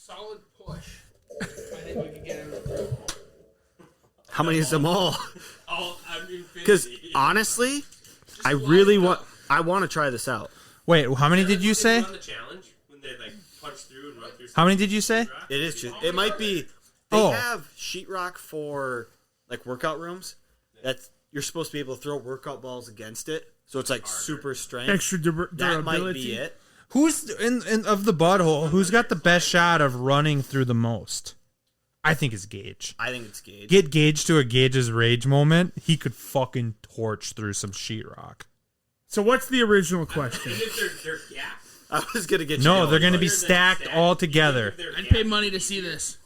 solid push, I think we can get him through. How many is them all? Because Because honestly, I really want to try this out. Wait, how many did you say? Run the challenge when they like punch through and run through. How many did you say? It is just. It might be. They have sheetrock for like workout rooms. That's you're supposed to be able to throw workout balls against it, so it's like super strength. Extra durability. That might be it. Who's in of the butthole? Who's got the best shot of running through the most? I think it's Gage. I think it's Gage. Get Gage to a Gage's Rage moment. He could fucking torch through some sheetrock. So what's the original question? They're gapped. I was gonna get you. No, going, they're going to but- be stacked all together. I'd pay money to see this.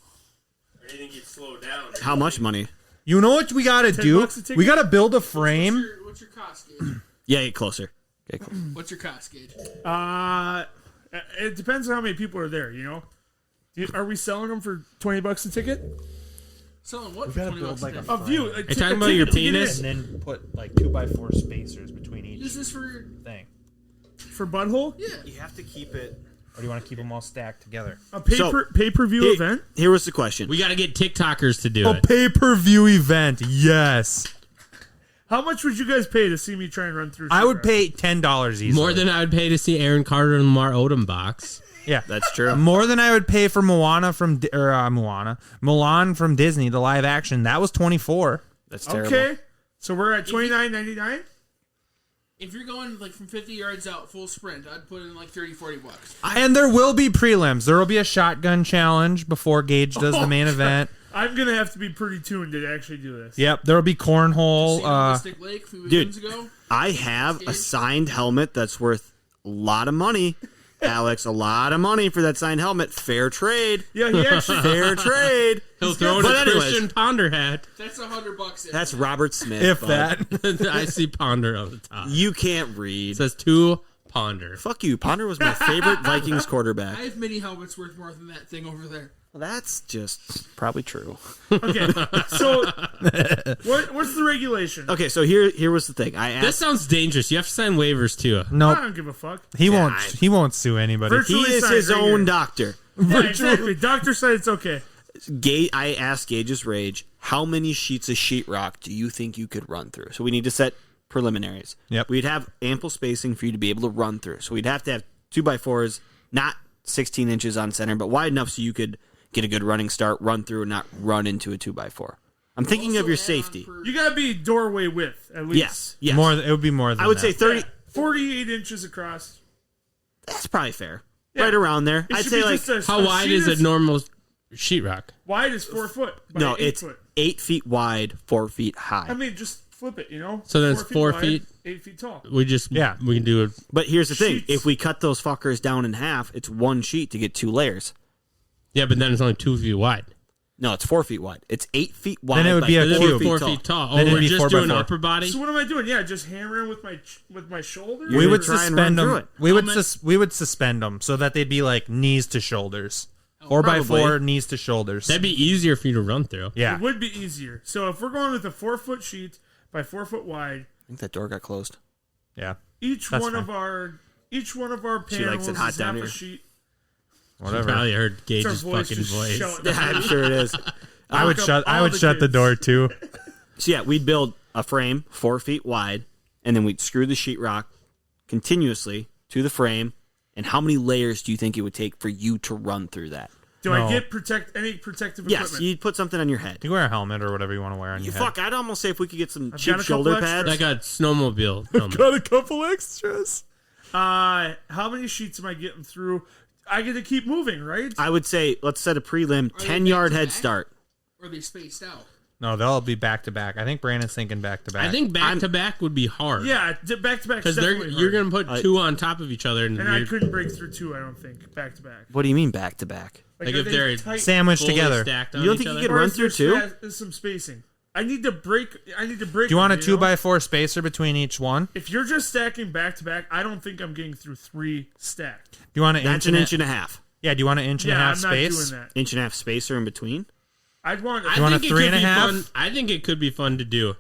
Or do you think you'd slow down? How much money? You know what we got to do? $10 a ticket? We got to build a frame. What's your cost gauge? Yeah, get closer. Get closer. What's your cost gauge? It depends on how many people are there. You know, are we selling them for $20 a ticket? Selling what? We For gotta 20 build bucks like a a day? A view. Are A you talking about your penis? And then put like 2x4 spacers between each Use this for thing. for butthole. yeah. You have to keep it. Or do you want to keep them all stacked together? A So- pay-per-view event. Here was the question. We got to get TikTokers to do A it. pay-per-view event. Yes. How much would you guys pay to see me try and run through? I would sheetrock? pay $10 easily. More than I would pay to see Aaron Carter and Lamar Odom box. Yeah. That's true. More than I would pay for Mulan from Disney, the live action. That was $24. That's terrible. Okay, so we're at $29.99. If you're going like from 50 yards out full sprint, I'd put in like 30, 40 bucks. And there will be prelims. There will be a shotgun challenge before Gage does the main event. I'm gonna have to be pretty tuned to actually do this. Yep. There will be cornhole. See Mystic Lake a few dude, weekends ago. I have a signed helmet that's worth a lot of money. Alex, a lot of money for that signed helmet. Fair trade. Yeah, he actually. Fair trade. He'll throw in But a anyways, Christian Ponder hat. That's $100. That's Robert Smith. if bud. that. I see Ponder on the top. You can't It read. says to Ponder. Fuck you. Ponder was my favorite Vikings quarterback. I have mini helmets worth more than that thing over there. Well, that's just probably true. Okay, so what's the regulation? Okay, so here was the thing. I This asked. sounds dangerous. You have to sign waivers too. I Nope. don't give a fuck. He won't. He won't sue anybody. Virtual- He is Virtually his signed right own here. doctor. Yeah, exactly. Doctor said it's okay. I asked Gage's Rage, how many sheets of sheetrock do you think you could run through? So we need to set preliminaries. Yep. We'd have ample spacing for you to be able to run through. So we'd have to have 2x4s, not 16 inches on center, but wide enough so you could get a good running start, run through, and not run into a 2x4. I'm thinking of Also your add on safety. per- You gotta be doorway width at least. Yes, yes. More. It would be more than I would that. say 30. Yeah, 48 inches across. That's probably fair. Yeah. Right around there. It I'd should say be like just a How wide sheet is a normal sheetrock? Wide is 4 foot. By no, 8 it's foot. 8 feet wide, 4 feet high. I mean, just flip it. You know. So then it's 4 wide, feet? 8 feet tall. We just we can do it. But here's the thing: Sheets. if we cut those fuckers down in half, it's one sheet to get 2 layers. Yeah, but then it's only 2 feet wide. No, it's 4 feet wide. It's 8 feet wide. Then it would by be a 4 Then cube. it'd be 4 tall. feet tall. Oh, Then it'd we're be just 4 by doing 4. upper body. So what am I doing? Yeah, just hammering with my shoulders. You We would would try and suspend run through them. it. We would suspend them so that they'd be like knees to shoulders. 4x4 Probably. knees to shoulders. That'd be easier for you to run through. Yeah. It would be easier. So if we're going with a 4 foot sheet by 4 foot wide, I think that door got closed. Yeah. each That's one fine. of our panels She likes it is hot half down a here. sheet. You Whatever. probably heard It's Gage's our voice fucking just voice. shouting. Yeah, I'm sure it is. I would Lock shut. up I all would the shut the kids. door too. So yeah, we'd build a frame 4 feet wide, and then we'd screw the sheetrock continuously to the frame. And how many layers do you think it would take for you to run through that? Do No. I get any protective Yes, equipment? you'd put something on your head. You can wear a helmet or whatever you want to wear on You your fuck, I'd almost say if we could get some I've cheap got a couple shoulder extras. pads. That got snowmobile. head. Got a couple extras. How many sheets am I getting through? I get to keep moving, right? I would say let's set a prelim Are they 10-yard head back-to-back? start. Or are they spaced out? No, they'll be back to back. I think Brandon's thinking back to back. I think back to back would be hard. Yeah, back to back. because you're gonna put two on top of each other, and And I you're couldn't break through 2. I don't think back to back. What do you mean back to back? Like are if they they're tight? sandwiched fully together. stacked on You don't each think you other. could Or run is there through 2? some spacing? I need to break. Do you want a 2x4 spacer between each one? If you're just stacking back to back, I don't think I'm getting through 3 stacked. Do you want an That's inch an inch and a half. Yeah. Do you want an inch and a Yeah, half I'm not space? doing that. Inch and a half spacer in between. I'd want. I You want a think it 3 could and a be half? fun- I think it could be fun to do,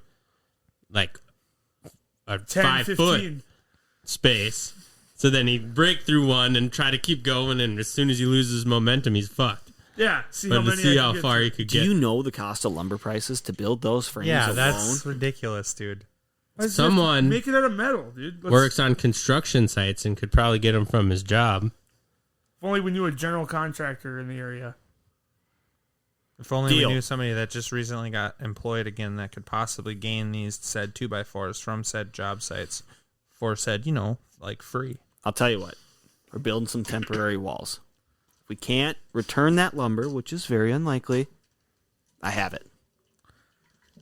like a 10, 5 15. foot space, So then he'd break through one and try to keep going, and as soon as he loses momentum, he's fucked. Yeah, see But how to many see I how can get far through. he could Do get. you know the cost of lumber prices to build those frames Yeah, alone? that's ridiculous, dude. Why does he have to Someone make it out of metal, dude. works on construction sites and could probably get him from his job. If only we knew a general contractor in the area. If only Deal. we knew somebody that just recently got employed again that could possibly gain these said 2x4s from said job sites for said, like free. I'll tell you what. We're building some temporary walls. If we can't return that lumber, which is very unlikely, I have it.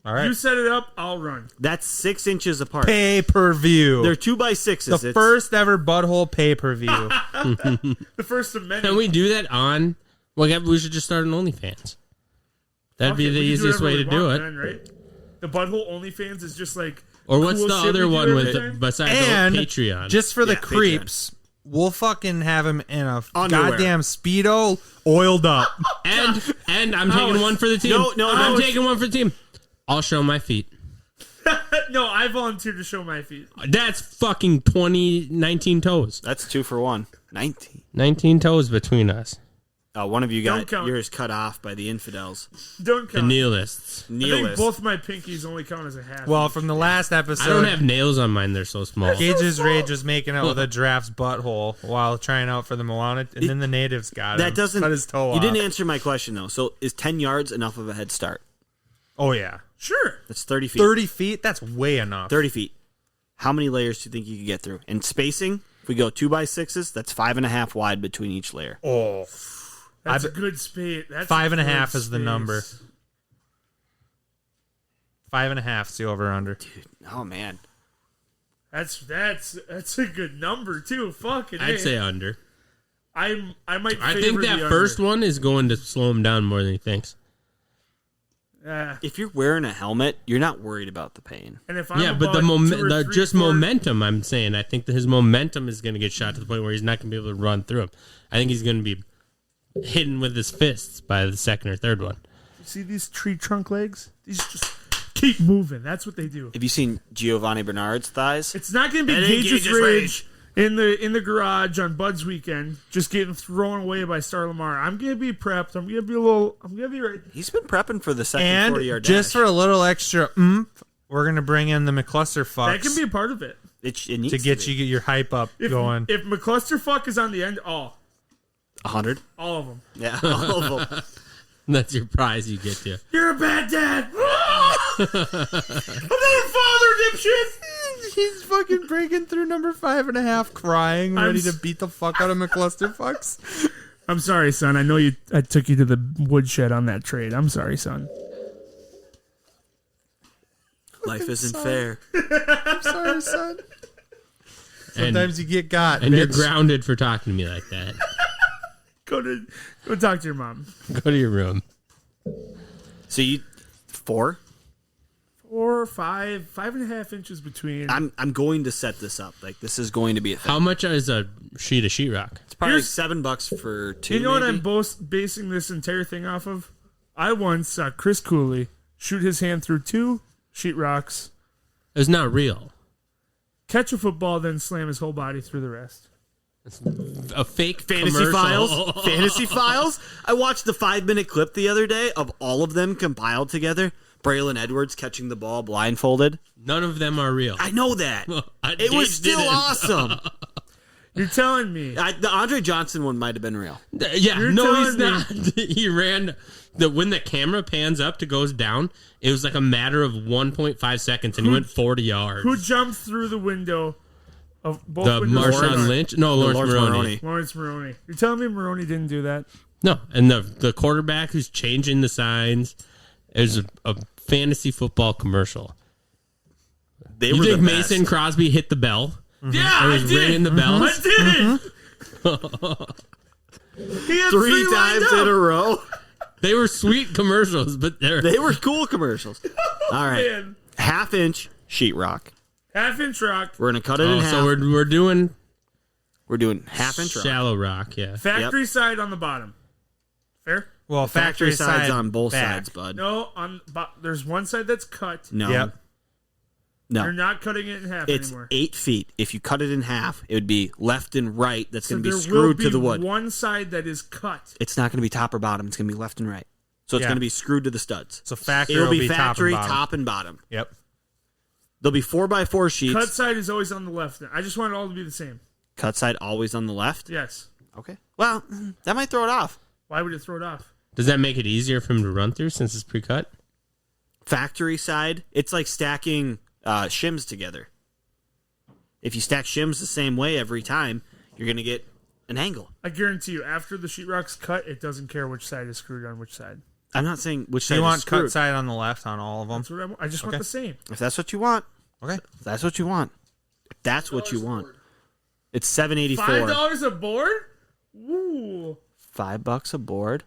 All right. You set it up, I'll run. That's 6 inches apart. Pay-per-view. They're 2x6s. The first ever butthole pay-per-view. The first of many. Can we do that on? Well, yeah, we should just start an OnlyFans. That'd be Okay, the we can easiest whatever way we to do want, it. man, right? The butthole OnlyFans is just like. Or what's cool the shit other we do one every with time? besides And Patreon? just for the Yeah, Patreon. creeps, we'll fucking have him in a Underwear. goddamn Speedo oiled up. and I'm taking one for the team. No, I'm no. taking one for the team. I'll show my feet. No, I volunteered to show my feet. That's fucking 19 toes. That's 2 for 1. 19. 19 toes between us. One of you Don't got count. yours cut off by the infidels. Don't The count. nihilists. I think Nihilists. both my pinkies only count as a half. Well, from the last episode, I don't have nails on mine. They're so small. Gage's Rage was making out with a giraffe's butthole while trying out for the Moana, and then the natives got him. That doesn't. Cut his toe you off. didn't answer my question though. So is 10 yards enough of a head start? Oh, yeah. Sure. That's 30 feet. 30 feet? That's way enough. 30 feet. How many layers do you think you could get through? And spacing, if we go 2x6s, that's 5.5 wide between each layer. Oh. That's a good space. That's 5.5 good is the space. number. 5.5 is the over-under. Oh man. That's a good number too. Fucking. I'd A. say under. I might. I favor think the that under. first one is going to slow him down more than he thinks. If you're wearing a helmet, you're not worried about the pain. And if I'm Yeah, but the about 2 or 3 just foot- momentum. I'm saying, I think that his momentum is going to get shot to the point where he's not going to be able to run through him. I think he's going to be hidden with his fists by the second or third one. See these tree trunk legs? These just keep moving. That's what they do. Have you seen Giovanni Bernard's thighs? It's not going to be That ain't Gage's Gage's Rage in the garage on Bud's weekend, just getting thrown away by Star Lamar. I'm going to be prepped. I'm going to be ready. He's been prepping for the second And 40-yard just dash. for a little extra we're going to bring in the McClusterfucks That can be a part of it. it needs to get you your hype up going. If McClusterfuck is on the end, 100. all of them. Yeah, all of them. That's your prize you get to. You're a bad dad. I'm not a father, dipshit. He's fucking breaking through number 5.5, crying, ready to beat the fuck out of McClusterfucks. I'm sorry, son. I know I took you to the woodshed on that trade. I'm sorry, son. Life isn't fair. I'm sorry, son. Sometimes you get got. And you're bitch. grounded for talking to me like that. Go talk to your mom. Go to your room. So you 4? 4, 5, 5.5 inches between. I'm going to set this up. Like this is going to be a thing. How much is a sheet of sheetrock? It's probably Here's- $7 for 2. You know what maybe? I'm basing this entire thing off of? I once saw Chris Cooley shoot his hand through 2 sheetrocks, It's not real. catch a football, then slam his whole body through the rest. A fake Fantasy commercial. Files. Fantasy Files. I watched the 5-minute clip the other day of all of them compiled together. Braylon Edwards catching the ball blindfolded. None of them are real. I know that. It Gage was still didn't. awesome. You're telling me. The Andre Johnson one might have been real. Yeah, You're no, he's telling not. He ran. When the camera pans up to goes down, it was like a matter of 1.5 seconds, and he went 40 yards. Who jumped through the window of both The windows? Marshawn Lynch? No, Lawrence Maroney. Lawrence Maroney. You're telling me Maroney didn't do that? No, and the quarterback who's changing the signs. It was a fantasy football commercial. They You were think the best. Mason Crosby hit the bell? Yeah, I I was did. ringing the bells. I did. He had 3 times in a row. They were sweet commercials, but They were cool commercials. All right. Man. 1/2 inch sheetrock. Half-inch rock. We're gonna cut it in half. so we're doing We're doing 1/2 inch rock. shallow rock, yeah. Factory side on the bottom. Fair? Well, Factory sides side on both back. sides, bud. No, there's one side that's cut. No. Yep. No. You're not cutting it in half It's anymore. 8 feet. If you cut it in half, it would be left and right. That's So going to be there screwed will to the wood. One side that is cut. It's not going to be top or bottom. It's going to be left and right. So it's Yeah. going to be screwed to the studs. So factory It'll will be be factory, top and bottom. Yep. There'll be 4x4 sheets. Cut side is always on the left. I just want it all to be the same. Cut side always on the left. Yes. Okay. Well, that might throw it off. Why would it throw it off? Does that make it easier for him to run through since it's pre-cut? Factory side, it's like stacking shims together. If you stack shims the same way every time, you're going to get an angle. I guarantee you, after the sheetrock's cut, it doesn't care which side is screwed on which side. I'm not saying which So side you is want screwed. cut side on the left on all of them? That's what I just want the same. If that's what you want, Okay. if that's what you want. If that's what you want. It's $7.84. $5 a board? Ooh. $5 a board.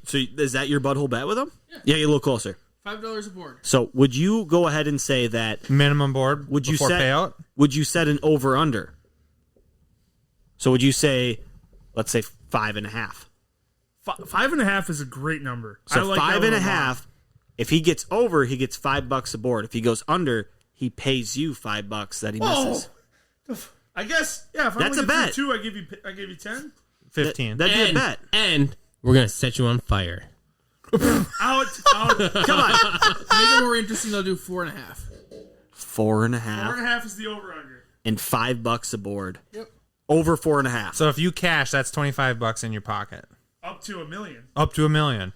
So is that your butthole bet with them? Yeah, get a little closer. $5 a board. So would you go ahead and say that? Minimum board Would you before set? payout? Would you set an over under? So would you say, let's say 5.5? 5.5 is a great number. So I like five that and a one lot. half. If he gets over, he gets $5 a board. If he goes under, he pays you $5 that he misses. I guess, yeah, if I That's only a get bet. through 2, I give you 10. 15. That'd be a bet. And we're going to set you on fire. Out. Come on. Make it more interesting, they'll do 4.5. 4.5 4.5 is the over-under. and $5 a board. Yep. Over 4.5. So if you cash, that's $25 in your pocket. Up to $1 million. Up to $1 million.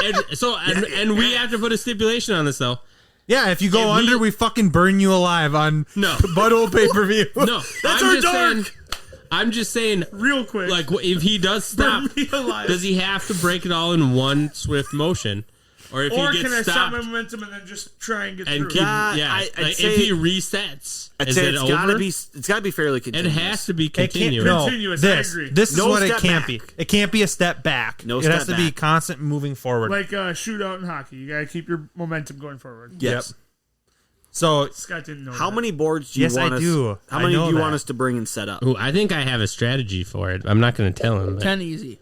And we have to put a stipulation on this, though. Yeah, if you go If under, we- we fucking burn you alive on No. Butthole pay-per-view. No, I'm just saying, Real quick. like, if he does stop, Burn me alive. does he have to break it all in one swift motion? Or if Or he can I gets stop stopped my momentum and then just try and get and through? keep, Yeah, yeah, I'd like, say- if he resets, I'd is say it it's over? gotta be fairly It continuous. has to be It can't, continuous. no, Continuous, I agree. this is No what it step can't back. be. It can't be a step back. No it has step to be back. constant moving forward. Like a shootout in hockey. You got to keep your momentum going forward. Yes. So Scott didn't know How that. many boards do you Yes, want I us? do. How I many know do you that. want us to bring and set up? Ooh, I think I have a strategy for it. I'm not going to tell him. But 10 easy.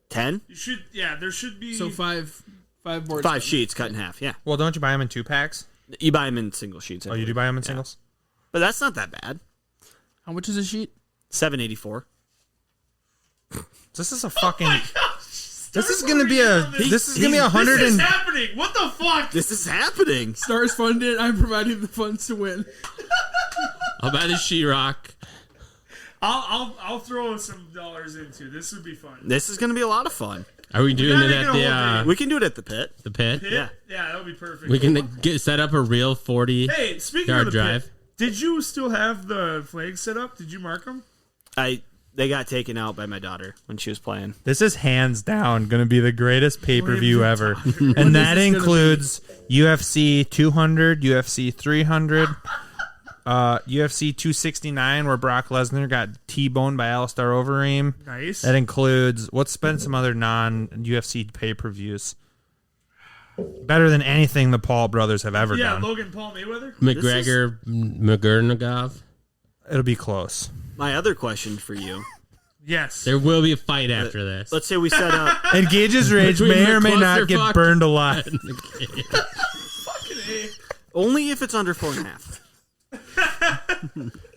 10? You should, yeah, there should be. So five boards. 5 sheets cut in half. Yeah. well, don't you buy them in 2 packs? You buy them in single sheets. I Oh, you do believe. buy them in singles? But that's not that bad. How much is a sheet? $7.84. This is a fucking. This is Start gonna be a. reading on This is gonna be He's- 100 This is and. happening. What the fuck? This is happening. Stars funded. I'm providing the funds to win. I'll buy the sheetrock. I'll throw some dollars into this. Would be fun. This is going to be a lot of fun. Are we doing gotta it get at a whole day. We can do it at the pit. the pit? Pit? Yeah. Yeah, that would be perfect. We can get set up a real 40 Hey, speaking yard of the drive. pit, did you still have the flags set up? Did you mark them? They got taken out by my daughter when she was playing. This is hands down going to be the greatest pay per view Blame ever. your And that this gonna includes UFC 200, UFC 300, UFC 269, where Brock Lesnar got T-boned by Alistair Overeem. Nice. That includes, what's been some other non UFC pay per views? Better than anything the Paul brothers have ever Yeah, done. Logan Paul Mayweather. McGregor, Magurnagov. It'll be close. My other question for you. Yes. There will be a fight after this. Let's say we set up. And Gage's Rage Between may the or may not clusterfuck get burned alive. Only if it's under 4.5.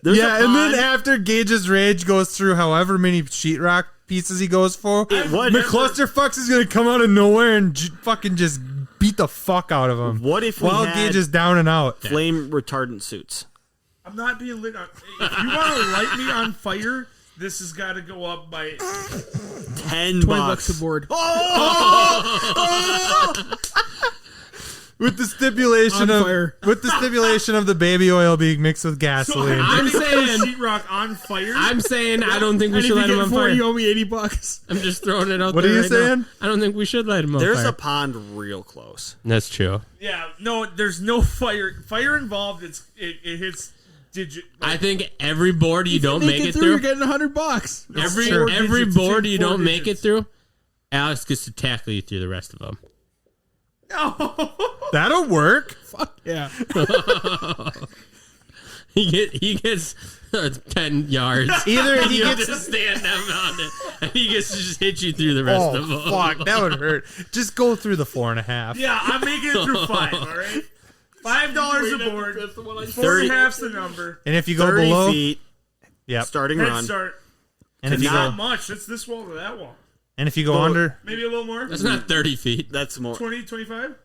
There's Yeah, a and then pond. after Gage's Rage goes through however many sheetrock pieces he goes for, It would- McClusterfucks is going to come out of nowhere and fucking just beat the fuck out of him. What if we While had Gage is down and out? flame retardant suits? I'm not being lit on. If you want to light me on fire, this has got to go up by. $10 $20 a board. With the stipulation On of fire. the baby oil being mixed with gasoline. I'm saying- sheetrock on fire. I'm saying I don't think we And if should you light him get on 4, fire. you owe me $80. I'm just throwing it out What there are you right saying? now. I don't think we should light him on There's fire. a pond real close. That's true. Yeah, no, there's no fire involved. It hits digit. I think every board you don't make it You're through, getting $100. every Four every digits, board it's you four don't make it digits. through, Alex gets to tackle you through the rest of them. That'll work. Yeah. He gets 10 yards. Either he You have gets to stand up on it, and he gets to just hit you through the rest of them. fuck, that would hurt. Just go through the 4.5. Yeah, I'm making it through 5. All right. $5 a board. 4.5's the number. And if you go 30 below, feet, yep. starting Head run. start. And if It's you not go, much. It's this wall to that wall. and if you go under, Maybe a little more. That's not 30 feet. That's more. 20, 25?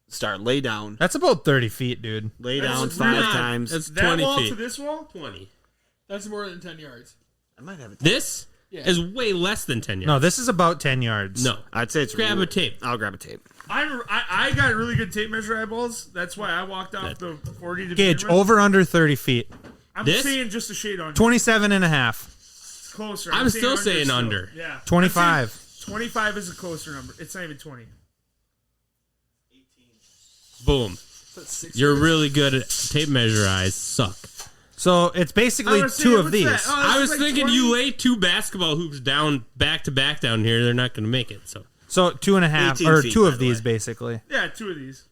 Start, lay down. that's about 30 feet, dude. Lay That's down really 5 not- times. That's That 20 wall feet. to this wall? 20. That's more than 10 yards. I might have it. This Yeah. is way less than 10 yards. No, this is about 10 yards. No. I'd say it's Grab a tape. I'll grab a tape. I got really good tape measure eyeballs. That's why I walked off the 40 to Gage, begin with. over under 30 feet. I'm This? saying just a shade on 27 and a half. closer. I'm still saying still. under. Yeah. 25. I'm saying 25 is a closer number. It's not even 20. Boom. You're really good at tape measure eyes. Suck. So it's basically I was two saying, of what's these. that? Oh, I was that's like thinking 20. you lay 2 basketball hoops down back to back down here. They're not going to make it. So So 2.5 18 or feet, 2 by of the these way. basically. Yeah, 2 of these.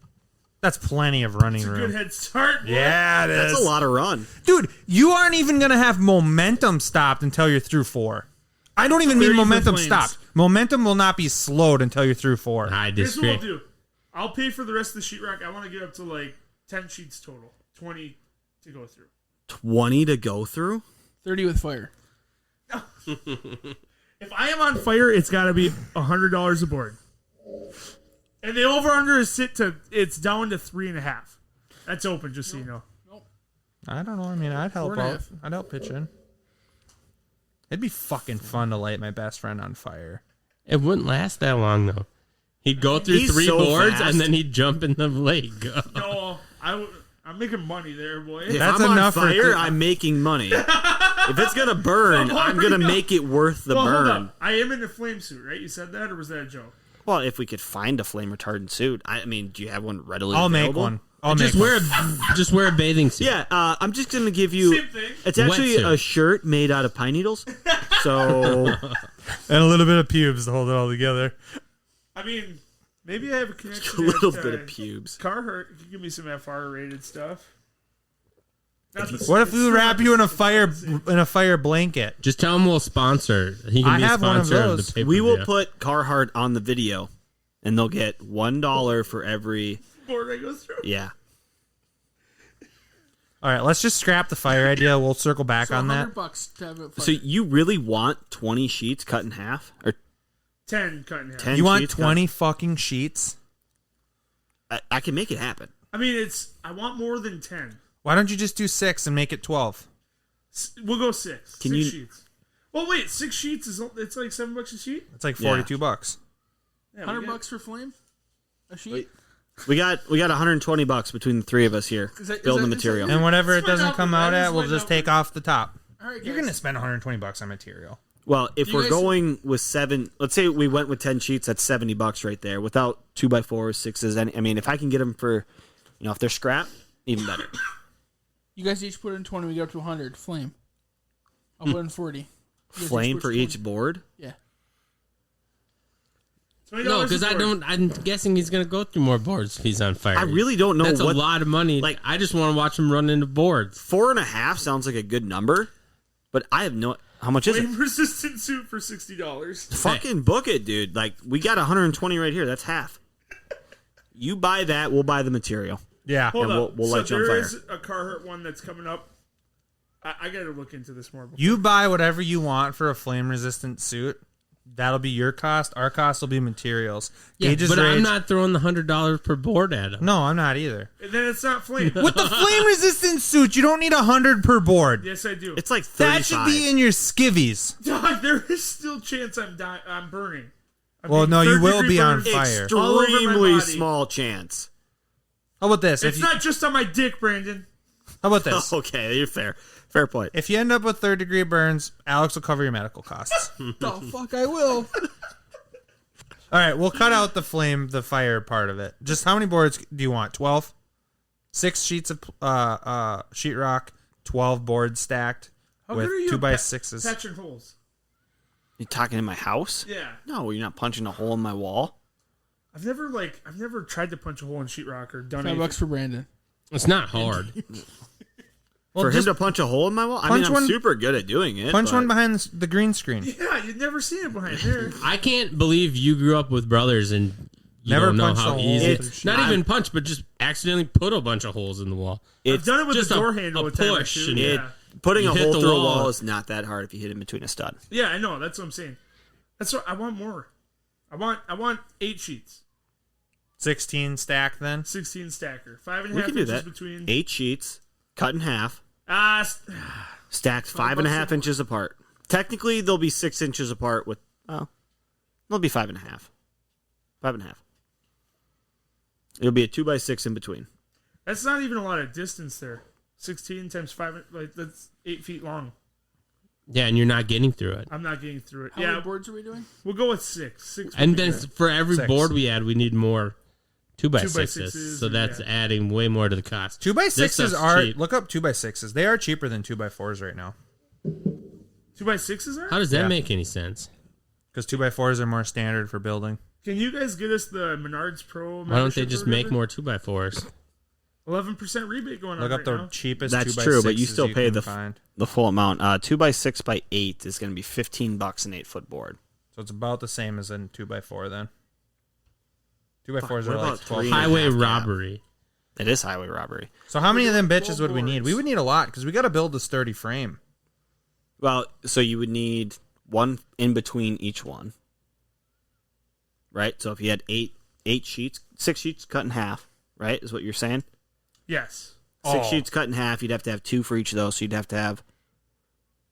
That's plenty of running It's a room. good head start. boy. Yeah, it is. That's a lot of run. Dude, you aren't even going to have momentum stopped until you're through 4. I don't even mean 30 for momentum Flames. stopped. Momentum will not be slowed until you're through 4. I Here's what disagree. I'll do. I'll pay for the rest of the sheetrock. I want to get up to like 10 sheets total. 20 to go through. 20 to go through? 30 with fire. If I am on fire, it's got to be $100 a board. And the over-under is it's down to 3.5. That's open, just so you know. I don't know. I mean, I'd help 4.5. out. I'd help pitch in. It'd be fucking fun to light my best friend on fire. It wouldn't last that long, though. He'd go through He's 3 so boards, fast. and then he'd jump in the lake. No, I'm making money there, boy. If That's I'm enough for on fire, th- I'm making money. If it's going to burn, Well, I'm going to make it worth the Well, hold burn. up. I am in a flame suit, right? You said that, or was that a joke? Well, if we could find a flame retardant suit. I mean, do you have one readily I'll make available? one. I'll just make wear one. just wear a bathing suit. Yeah, I'm just going to give you... Same thing. It's actually Wetsuit. a shirt made out of pine needles. So, And a little bit of pubes to hold it all together. I mean, maybe I have a connection. a little at, bit of pubes. Carhartt, you can give me some FR-rated stuff. What if we wrap you in a fire blanket? Just tell him we'll sponsor. He can I be a have one of sponsor those. the pay-per-view. We will put Carhartt on the video, and they'll get $1 for every... board I go through? Yeah. All right, let's just scrap the fire idea. We'll circle back So on that. $100 to have it fire. So you really want 20 sheets cut in half? Or 10 cut in half. 10 You want sheets cut- 20 fucking sheets? I can make it happen. I mean, I want more than 10. Why don't you just do 6 and make it 12? We'll go 6. Can 6 you- sheets. Well, wait, 6 sheets it's like $7 a sheet. It's like $42. Yeah, $100 for flame? A sheet? Wait. We got $120 between the 3 of us here. Is that- Building is that- material. And whatever That's it doesn't my come number, out that is at, we'll my just number. take off the top. All right, You're guys. going to spend $120 on material. Well, if You we're guys- going with 7, let's say we went with 10 sheets, that's $70 right there. Without 2x4s, 6s, I mean, if I can get them for, if they're scrap, even better. You guys each put in 20, we go up to 100. Flame. I'll put in 40. You guys Flame put for 20. each board. Yeah. $20 No, a because board. I'm guessing he's going to go through more boards if he's on fire. I really don't know That's what. a lot of money. like- I just want to watch him run into boards. 4.5 sounds like a good number, but I have no. How much is it? Flame resistant suit for $60. Fucking book it, dude. Like, we got 120 right here. That's half. You buy that, we'll buy the material. Yeah. Hold And up. we'll light so you on there fire. is a Carhartt one that's coming up. I got to look into this more. You buy whatever you want for a flame-resistant suit. That'll be your cost. Our cost will be materials. Yeah, Gage's but I'm Rage- not throwing the $100 per board at him. No, I'm not either. And then it's not flame. With the flame-resistant suit, you don't need 100 per board. Yes, I do. It's like 35. That should be in your skivvies. Dog, there is still chance I'm burning. I'm Well, getting no, you third will degree be on burns. fire. All over my Extremely body. small chance. How about this? It's not just on my dick, Brandon. How about this? Okay, you're fair. Fair point. If you end up with third-degree burns, Alex will cover your medical costs. The fuck I will. All right, we'll cut out the fire part of it. Just how many boards do you want? 12? 6 sheets of sheetrock, 12 boards stacked How with good are you 2x6s. patching holes? You talking in my house? Yeah. No, you're not punching a hole in my wall. I've never tried to punch a hole in sheetrock or done $5 anything. for Brandon. It's not hard. Well, For him just to punch a hole in my wall? I punch mean, I'm one- super good at doing it. punch but- one behind the green screen. Yeah, you'd never seen it behind there. I can't believe you grew up with brothers and you Never don't know punched how a hole easy. through sheet. Not even punch, but just accidentally put a bunch of holes in the wall. I've done it with just the door a handle. a push time or two. and Yeah. Putting You a hit hole the through a wall. wall is not that hard if you hit it between a stud. Yeah, I know. That's what I'm saying. That's what I want more. I want 8 sheets, 16 stack then. 16 stacker, 5.5 We can do inches that. between. 8 sheets, cut in half, Ah, stacked 5.5 inches apart. Technically, they'll be 6 inches apart with, they'll be 5.5. 5.5. It'll be a 2x6 in between. that's not even a lot of distance there. 16 times 5, like that's 8 feet long. Yeah, and you're not getting through it. I'm not getting through it. How Yeah, many boards are we doing? we'll go with 6. 6 And would be then good. for every 6. board we add, we need more 2x6s. 2x6s, So that's yeah. adding way more to the cost. 2x6s This stuff's are cheap. look up 2x6s. They are cheaper than 2x4s right now 2x6s are. How does that Yeah. make any sense? because 2x4s are more standard for building. Can you guys get us the Menards Pro? Why don't they membership just or make whatever? more 2x4s? 11% rebate going Look on up right the now. cheapest. That's 2x6s true, but you still pay can the find. the full amount. 2x6 by 8 is going to be $15 an 8-foot board. So it's about the same as a 2x4 then. 2x4s Fuck, are what like about 12. 3? Highway half gap. robbery. It is highway robbery. So how many of them bitches 12 would we need? boards. We would need a lot because we got to build a sturdy frame. Well, so you would need one in between each one, right? So if you had eight sheets, 6 sheets cut in half, right? Is what you're saying? Yes. 6 sheets cut in half. You'd have to have 2 for each of those. So you'd have to have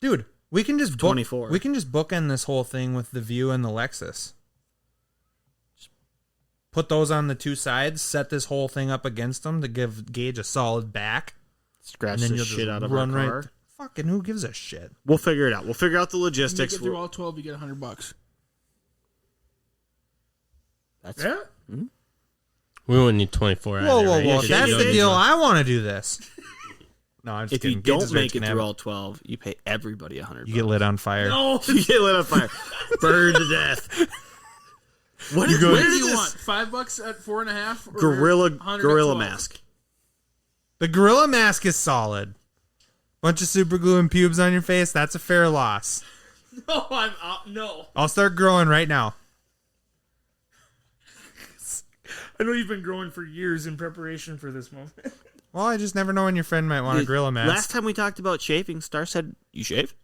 Dude, we can just 24. We can just bookend this whole thing with the View and the Lexus. Just put those on the 2 sides. Set this whole thing up against them to give Gage a solid back. scratch And then the you'll shit just out of run our right. car. Fucking who gives a shit? We'll figure it out. We'll figure out the If you logistics. get through all 12, you get $100. That's Yeah. We wouldn't need 24 Whoa, either, whoa, right? whoa! If If you that's don't the need deal, one. I want to do this. No, I'm just if you kidding. Gage's don't Rage make it can through have- all 12, you pay everybody $100. you get lit on fire. No. You get lit on fire, burned to death. What is, go- where What do did you this want? $5 at 4.5? Or gorilla 100 at gorilla 12? mask? The gorilla mask is solid. Bunch of super glue and pubes on your face. That's a fair loss. No, I'm no. I'll start growing right now. I know you've been growing for years in preparation for this moment. Well, I just never know when your friend might want a gorilla mask. Last time we talked about shaving, Star said, "You shave?"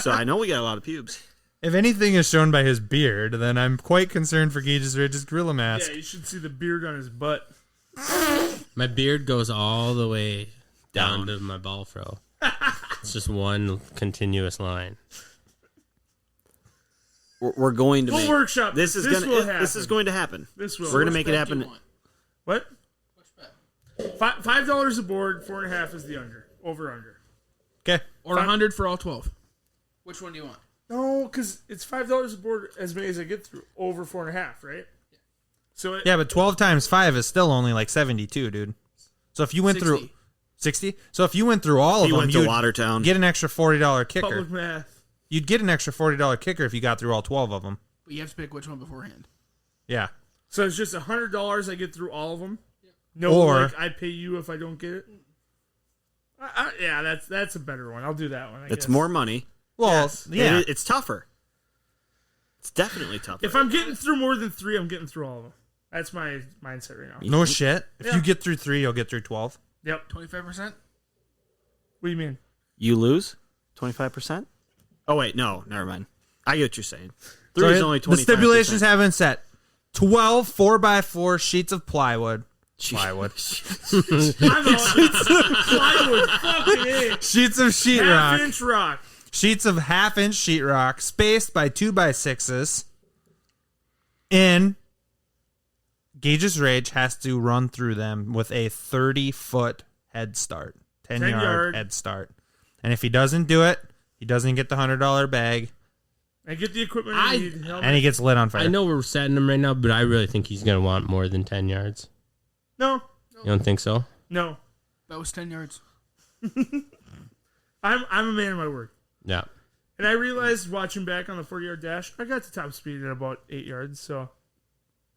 So I know we got a lot of pubes. If anything is shown by his beard, then I'm quite concerned for GAGEsRAGE's gorilla mask. Yeah, you should see the beard on his butt. My beard goes all the way down to my ball fro. It's just one continuous line. We're going to We'll make workshop this. this. Is This gonna will this is happen. going to happen. This will. We're gonna make it Which bet do you happen. want? What? Which bet? $5 a board. 4.5 is the over under. Okay. Or 100 for all 12. Which one do you want? No, because it's $5 a board as many as I get through over 4.5, right? So Yeah, but 12 times 5 is still only like 72, dude. So if you went 60. through 60, so if you went through all of He them, went to you'd Watertown. get an extra $40 kicker. public math. You'd get an extra $40 kicker if you got through all 12 of them. But you have to pick which one beforehand. Yeah. So it's just $100 I get through all of them. No, Or- like I pay you if I don't get it. Yeah, that's a better one. I'll do that one. I It's guess. more money. Well, Yes. yeah. It's tougher. It's definitely tougher. If I'm getting through more than 3, I'm getting through all of them. That's my mindset right now. No shit. If Yeah. you get through 3, you'll get through 12. Yep. 25%? What do you mean? You lose 25%. Oh wait, no, never mind. I get what you're saying. So 3 is only 25%. the stipulations have been set. 12 4x4 sheets of plywood. Plywood. I'm a plywood. Fucking A. Sheets of sheetrock. Half-inch rock. Sheets of half-inch sheetrock spaced by 2x6s. And GAGEsRAGE has to run through them with a 30-foot head start. 10-yard yard. head start. And if he doesn't do it, he doesn't get the $100 bag, I get the equipment I need. Helmet. and he gets lit on fire. I know we're setting him right now, but I really think he's going to want more than 10 yards. No. You don't think so? No. That was 10 yards. I'm a man of my word. Yeah. And I realized watching back on the 40-yard dash, I got to top speed at about 8 yards. So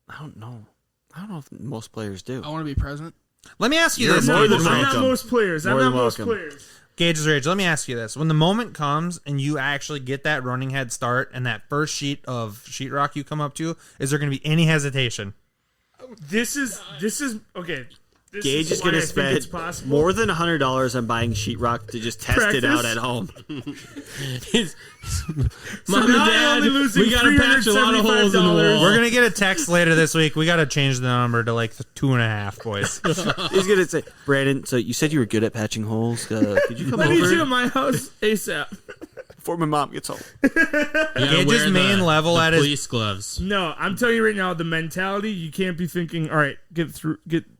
I don't know. I don't know if most players do. I want to be present. Let me ask you You're this. more than I'm not welcome. most players. I'm More not than most welcome. players. GAGEsRAGE, let me ask you this. When the moment comes and you actually get that running head start and that first sheet of sheetrock you come up to, is there going to be any hesitation? This is okay. This Gage is why going I to think spend it's possible. more than $100 on buying sheetrock to just test it out at home. Mom now and you're only Dad, losing we gotta patch a lot of holes in the $375. wall. We're gonna get a text later this week. We gotta change the number to like 2.5, boys. He's going to say, Brandon, so you said you were good at patching holes. Could you come I need you over at my house ASAP. before my mom gets home? You gotta Gage's wear main level the at his- police gloves. No, I'm telling you right now, the mentality, you can't be thinking, all right,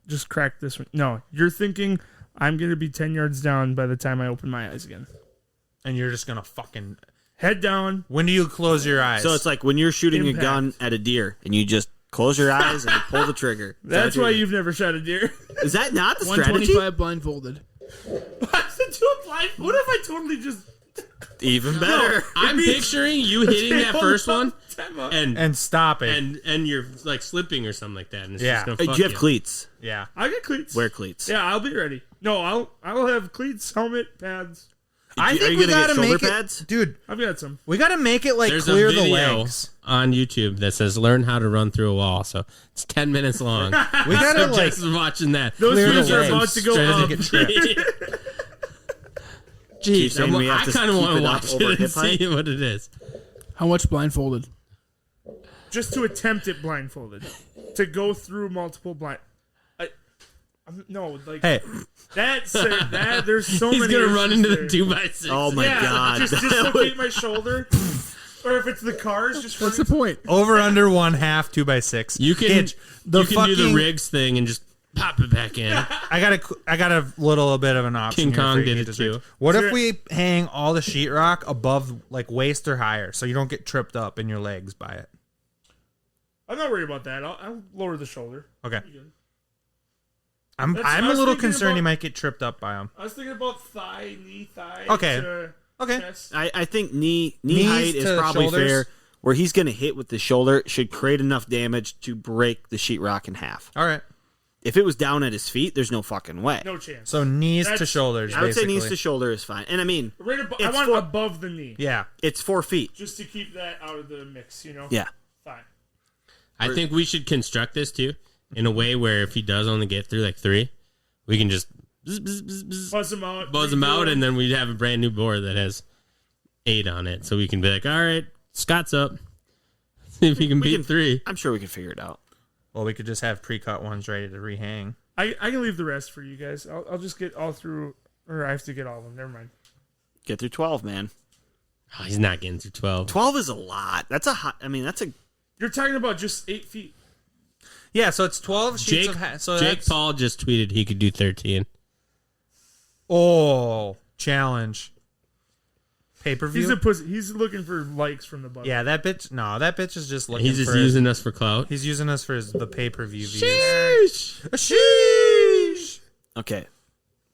just crack this one. No, you're thinking, I'm going to be 10 yards down by the time I open my eyes again. And you're just gonna fucking. Head down. When do you close your eyes? So it's like when you're shooting Impact. a gun at a deer and you just close your eyes and pull the trigger. That's why you've never shot a deer. Is that not the strategy? 125 blindfolded. Why is it too blind? What if I totally just... Even better. I'm picturing you hitting that first one and stop it. and you're like slipping or something like that. And it's Yeah. just gonna Hey, fuck do you have cleats? Yeah. I'll get cleats. Wear cleats. Yeah, I'll be ready. No, I'll have cleats, helmet, pads. I Are think you we gonna get gotta shoulder make pads? it, dude. I've got some. We gotta make it like There's clear a the video legs. on YouTube that says learn how to run through a wall. So it's 10 minutes long. We gotta like Just watching that. Those clear the videos are legs. about to go Straight up. get tripped. You're Jeez, saying we have I to kind of keep want to it up watch over it and hip height? see what it is. How much blindfolded? Just to attempt it blindfolded. To go through multiple blind... No, like... Hey, there's so He's many... gonna issues run into there. the 2x6. Oh my Yeah, god. just dislocate my shoulder. Or if it's the cars, just... What's the point? over under 1/2 2x6. You can Gage, you can do the rigs thing and just pop it back in. I got a little bit of an option. King here Kong for you did it Gage's too. Rage. What Sure. if we hang all the sheetrock above like waist or higher, so you don't get tripped up in your legs by it? I'm not worried about that. I'll lower the shoulder. Okay. Good. I'm I a was little thinking concerned about- you might get tripped up by them. I was thinking about knee, thigh. Okay. to Okay. chest. I think knee Knees height is to probably shoulders. fair. Where he's going to hit with the shoulder should create enough damage to break the sheetrock in half. All right. If it was down at his feet, there's no fucking way. No chance. So knees to That's- shoulders. I would say basically. knees to shoulder is fine. And I mean, Right I it's want for- above the knee. Yeah. it's 4 feet. Just to keep that out of the mix, you know? Yeah. Fine. I think we should construct this too in a way where if he does only get through like 3, we can just Buzz them out. buzz him out, and then we'd have a brand new board that has 8 on it. So we can be like, all right, Scott's up. See if he can beat 3. I'm sure we can figure it out. Well, we could just have pre-cut ones ready to rehang. I can leave the rest for you guys. I'll just get all through, or I have to get all of them. Never mind. Get through 12, man. Oh, he's not getting through 12. 12 is a lot. That's a hot. I mean, that's a. You're talking about just 8 feet. Yeah, so it's 12 sheets Jake, of so Jake that's- Paul just tweeted he could do 13. Oh, challenge. Pay-per-view? He's a pussy. He's looking for likes from the button. Yeah, that bitch. No, that bitch is just looking He's just for. using us for clout. He's using us for the pay-per-view views. Sheesh. Sheesh. Okay.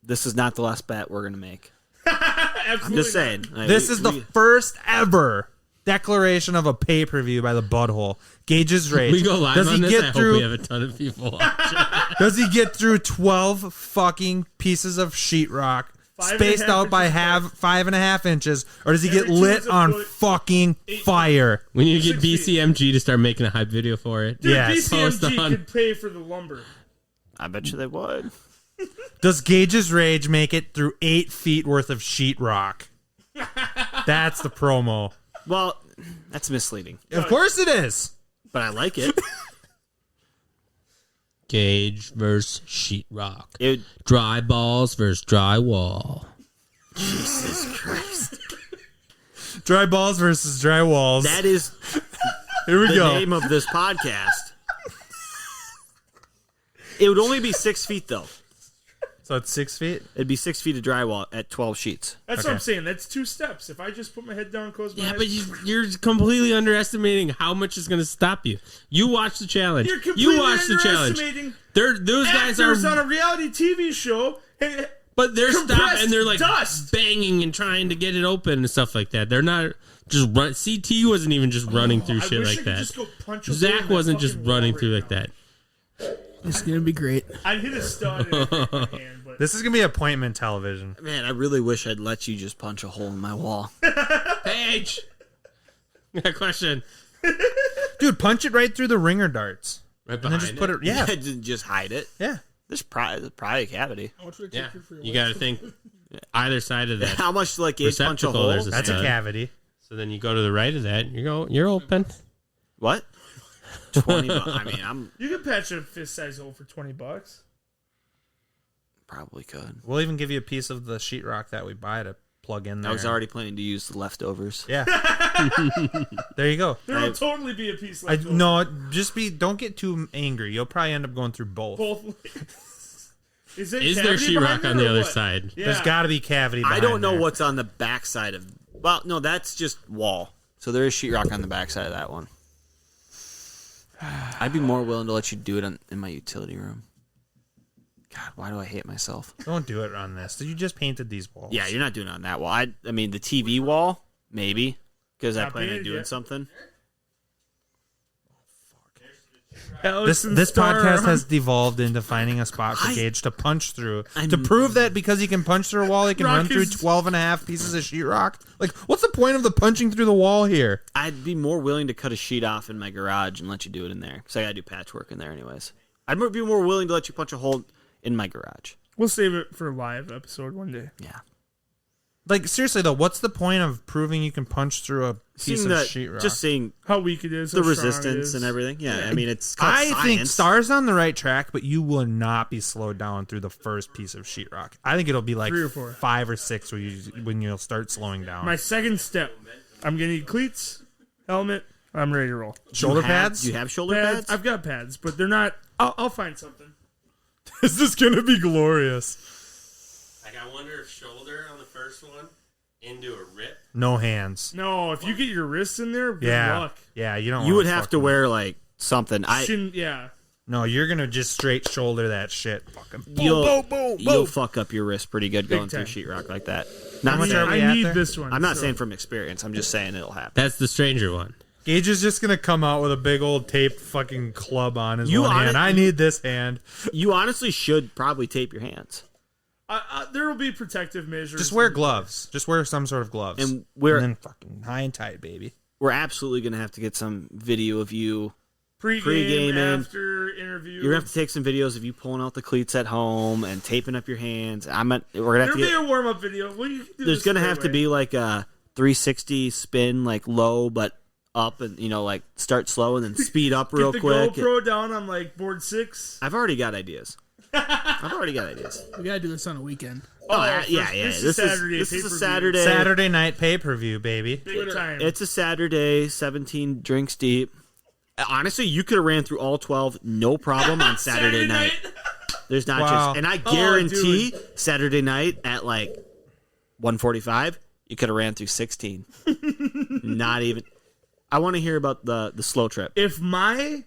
This is not the last bet we're going to make. Absolutely. I'm just saying. Like, This is the first ever declaration of a pay-per-view by the Butthole. Gage's Rage. We go live Does on he this. get I through? hope we have a ton of people watch. Does he get through 12 fucking pieces of sheetrock spaced 5.5 out by inches 5.5 inches, or does he get Every two lit is a on foot, fucking 8 fire? We need to get 6 feet. BCMG to start making a hype video for it. Dude, Yes. Post BCMG on. could pay for the lumber. I bet you they would. Does Gage's Rage make it through 8 feet worth of sheetrock? That's the promo. Well, that's misleading. Of course it is. But I like it. Gage versus sheetrock. It Dry balls versus drywall. Jesus Christ. Dry balls versus dry walls. That is Here we the go. name of this podcast. It would only be 6 feet, though. So it's 6 feet? It'd be 6 feet of drywall at 12 sheets. That's Okay. what I'm saying. That's 2 steps. If I just put my head down, close my Yeah, eyes. but you're completely underestimating how much is going to stop you. You watch the challenge. You're completely You watch the challenge. underestimating Those guys actors on are, a reality TV show. And but they're stopped compressed and they're like dust. banging and trying to get it open and stuff like that. They're not just run. CT wasn't even just running through I shit wish I like could that. just go punch a hole in Zach that wasn't just fucking wall running right through like now. that. It's gonna be great. I'd hit a stud in my hand, but This is going to be appointment television. Man, I really wish I'd let you just punch a hole in my wall. Paige, got a question. Dude, punch it right through the ringer darts. Right and then behind just put it. Yeah, Yeah, just hide it. yeah. There's probably a cavity. How much would it Yeah, take you for your you wife? got to think either side of that. How much like Gage punch a Receptacle, hole? there's a- That's a stud. cavity. So then you go to the right of that. You're open. What? 20 bucks. I mean, I'm You can patch a fist size hole for $20. probably could. We'll even give you a piece of the sheetrock that we buy to plug in there. I was already planning to use the leftovers. Yeah. There you go. There will totally be a piece I, left over. no, don't get too angry. You'll probably end up going through both. Both ways. Is there Sheetrock behind on it the or other what? side? Yeah. There's got to be cavity. I don't behind know there. what's on the back side of. Well, no, that's just wall. So there is sheetrock on the back side of that one. I'd be more willing to let you do it in my utility room. God, why do I hate myself? Don't do it on this. You just painted these walls. Yeah, you're not doing it on that wall. I mean, the TV wall, maybe, because I Not plan on painted doing yet. something. This podcast has devolved into finding a spot for Gage to punch through to prove that because he can punch through a wall, he can Rock run through is- 12 and a half pieces of sheetrock. Like, what's the point of the punching through the wall here? I'd be more willing to cut a sheet off in my garage and let you do it in there. Because I got to do patchwork in there anyways. I'd be more willing to let you punch a hole in my garage. We'll save it for a live episode one day. Yeah. Like, seriously, though, what's the point of proving you can punch through a piece Seeing of that, sheetrock? just seeing How weak it is, the how strong it resistance is. and everything. Yeah, I mean, it's called I think science. Star's on the right track, but you will not be slowed down through the first piece of sheetrock. I think it'll be like 3 or 4. 5 or 6 when you'll start slowing down. My second step, I'm going to need cleats, helmet, I'm ready to roll. shoulder Do you have- pads? Do you have shoulder Pads, pads? I've got pads, but they're not. I'll find something. This is gonna be glorious. Like, I wonder if shoulder on the first one into a rip. No hands. No, if you get your wrists in there, good Yeah, luck. yeah. You don't. You wanna would have to fucking- wear like something. Yeah. No, you're gonna just straight shoulder that shit. Fucking boom, You'll boom, boom, you'll boom. fuck up your wrist pretty good Big going through time. sheetrock like that. How Not much saying, are we I at need there? this one. I'm not so- saying from experience. I'm just saying it'll happen. That's the stranger one. Gage is just gonna come out with a big old taped fucking club on his You one on hand. it? I need this hand. You honestly should probably tape your hands. There will be protective measures. Just wear gloves. Just wear some sort of gloves. And we're then fucking high and tight, baby. we're absolutely gonna have to get some video of you. Pre-game, pre-game in. after interview. You're gonna have to take some videos of you pulling out the cleats at home and taping up your hands. We're gonna have There'll to be get. a warm-up video. Well, you can do There's this gonna right have to away. be like a 360 spin, like low but up, and like start slow and then speed up real Get the quick. GoPro down on like board 6. I've already got ideas. We gotta do this on a weekend. Yeah. This is Saturday. This is a pay-per-view. Saturday. Saturday night pay-per-view, baby. Big time. It's a Saturday, 17 drinks deep. Honestly, you could have ran through all 12, no problem on Saturday night. There's not Wow. just, and I guarantee Saturday night at like 1:45, you could have ran through 16. Not even. I want to hear about the slow trip. If my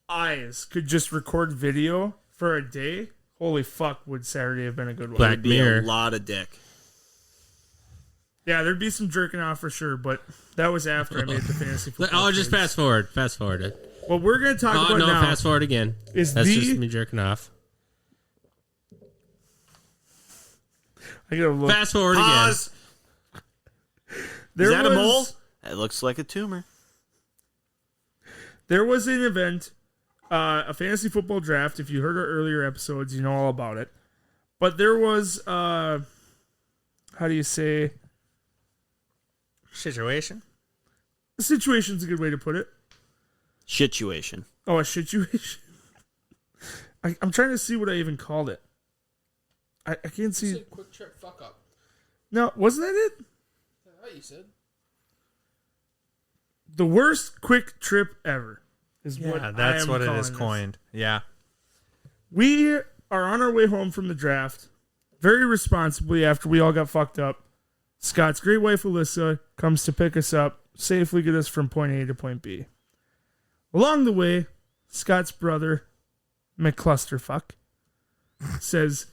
eyes could just record video for a day, holy fuck, would Saturday have been a good one? Black It'd be Mirror. a lot of dick. Yeah, there'd be some jerking off for sure, but that was after I made the fantasy football. Oh, just trades. fast forward. Fast forward it. What we're going to talk Oh, about no, now fast forward again. is That's the... just me jerking off. I gotta look. Fast forward Pause. There Is that a was- mole? It looks like a tumor. There was an event, a fantasy football draft. If you heard our earlier episodes, you know all about it. But there was, how do you say? Situation. A situation's a good way to put it. Situation. Oh, a situation. I'm trying to see what I even called it. I can't see. Quick trip fuck up. No, wasn't that it? What you said? The worst quick trip ever is Yeah, what that's I am what it calling is this. coined. Yeah. We are on our way home from the draft, very responsibly after we all got fucked up. Scott's great wife, Alyssa, comes to pick us up, safely get us from point A to point B. Along the way, Scott's brother, McClusterfuck, says,